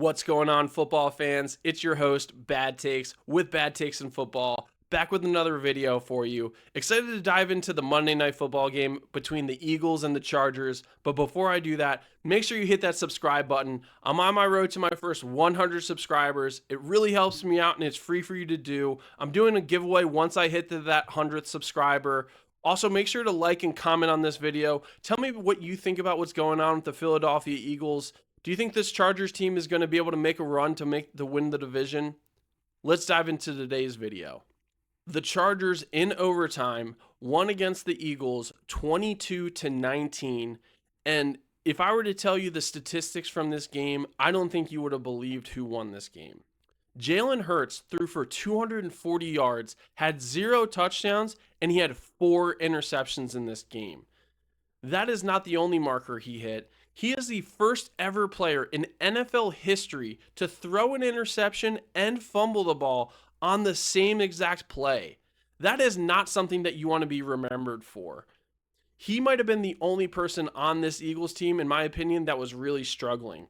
What's going on, football fans? It's your host, Bad Takes, with Bad Takes in Football, back with another video for you. Excited to dive into the Monday Night Football game between the Eagles and the Chargers, but before I do that, make sure you hit that subscribe button. I'm on my road to my first 100 subscribers. It really helps me out and it's free for you to do. I'm doing a giveaway once I hit to that 100th subscriber. Also, make sure to like and comment on this video. Tell me what you think about what's going on with the Philadelphia Eagles. Do you think this Chargers team is going to be able to make a run to win the division? Let's dive into today's video. The Chargers in overtime won against the Eagles 22-19. And if I were to tell you the statistics from this game, I don't think you would have believed who won this game. Jalen Hurts threw for 240 yards, had 0 touchdowns, and he had 4 interceptions in this game. That is not the only marker he hit. He is the first ever player in NFL history to throw an interception and fumble the ball on the same exact play. That is not something that you want to be remembered for. He might have been the only person on this Eagles team, in my opinion, that was really struggling.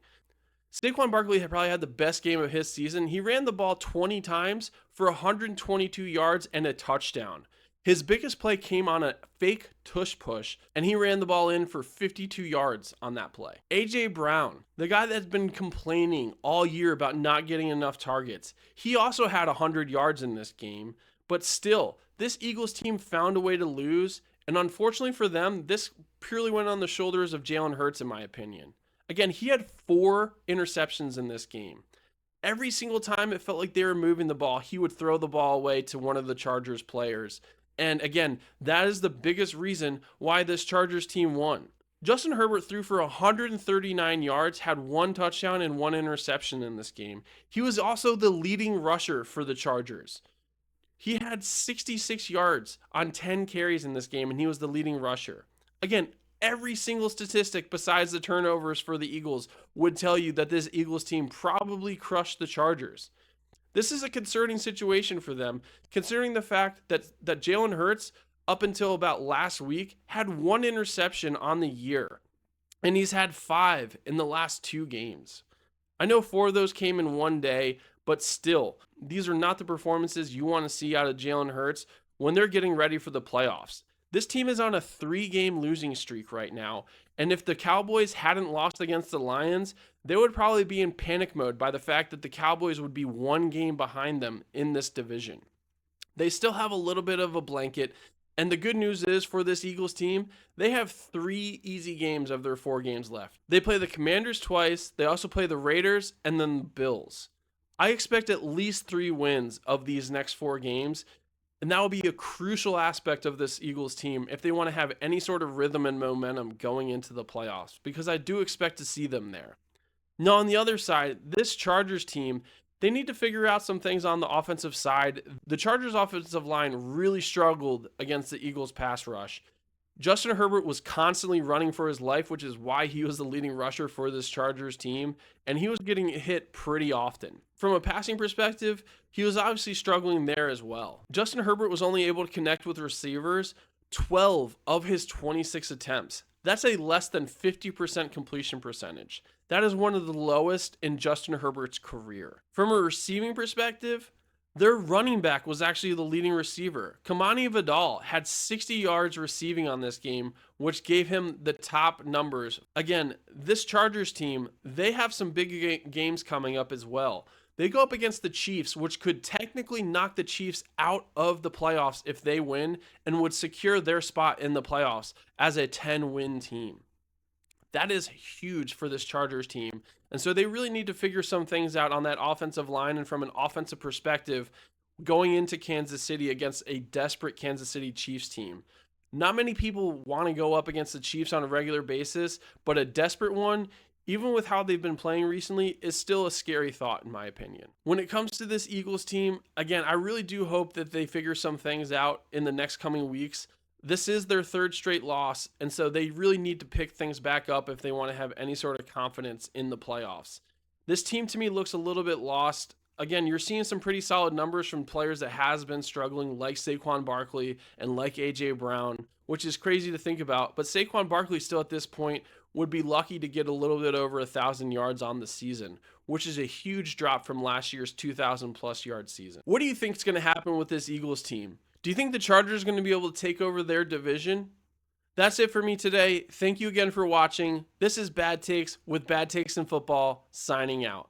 Saquon Barkley had probably had the best game of his season. He ran the ball 20 times for 122 yards and a touchdown. His biggest play came on a fake tush push, and he ran the ball in for 52 yards on that play. A.J. Brown, the guy that's been complaining all year about not getting enough targets, he also had 100 yards in this game, but still, this Eagles team found a way to lose, and unfortunately for them, this purely went on the shoulders of Jalen Hurts, in my opinion. Again, he had 4 interceptions in this game. Every single time it felt like they were moving the ball, he would throw the ball away to one of the Chargers players. And again, that is the biggest reason why this Chargers team won. Justin Herbert threw for 139 yards, had 1 touchdown and 1 interception in this game. He was also the leading rusher for the Chargers. He had 66 yards on 10 carries in this game, and he was the leading rusher. Again, every single statistic besides the turnovers for the Eagles would tell you that this Eagles team probably crushed the Chargers. This is a concerning situation for them, considering the fact that Jalen Hurts, up until about last week, had 1 interception on the year, and he's had 5 in the last 2 games. I know 4 of those came in one day, but still, these are not the performances you want to see out of Jalen Hurts when they're getting ready for the playoffs. This team is on a 3-game losing streak right now, and if the Cowboys hadn't lost against the Lions, they would probably be in panic mode by the fact that the Cowboys would be 1 game behind them in this division. They still have a little bit of a blanket, and the good news is for this Eagles team, they have 3 easy games of their 4 games left. They play the Commanders twice, they also play the Raiders, and then the Bills. I expect at least 3 wins of these next 4 games, and that will be a crucial aspect of this Eagles team if they want to have any sort of rhythm and momentum going into the playoffs, because I do expect to see them there. Now, on the other side, this Chargers team, they need to figure out some things on the offensive side. The Chargers offensive line really struggled against the Eagles pass rush. Justin Herbert was constantly running for his life, which is why he was the leading rusher for this Chargers team, and he was getting hit pretty often. From a passing perspective, he was obviously struggling there as well. Justin Herbert was only able to connect with receivers 12 of his 26 attempts. That's a less than 50% completion percentage. That is one of the lowest in Justin Herbert's career. From a receiving perspective, their running back was actually the leading receiver. Kamani Vidal had 60 yards receiving on this game, which gave him the top numbers. Again, this Chargers team, they have some big games coming up as well. They go up against the Chiefs, which could technically knock the Chiefs out of the playoffs if they win and would secure their spot in the playoffs as a 10-win team. That is huge for this Chargers team. And so they really need to figure some things out on that offensive line and from an offensive perspective going into Kansas City against a desperate Kansas City Chiefs team. Not many people want to go up against the Chiefs on a regular basis, but a desperate one, even with how they've been playing recently, is still a scary thought in my opinion. When it comes to this Eagles team, again, I really do hope that they figure some things out in the next coming weeks. This is their 3rd straight loss, and so they really need to pick things back up if they want to have any sort of confidence in the playoffs. This team to me looks a little bit lost. Again, you're seeing some pretty solid numbers from players that has been struggling, like Saquon Barkley and like A.J. Brown, which is crazy to think about. But Saquon Barkley still at this point would be lucky to get a little bit over 1,000 yards on the season, which is a huge drop from last year's 2,000 plus yard season. What do you think is going to happen with this Eagles team? Do you think the Chargers are going to be able to take over their division? That's it for me today. Thank you again for watching. This is Bad Takes with Bad Takes in Football, signing out.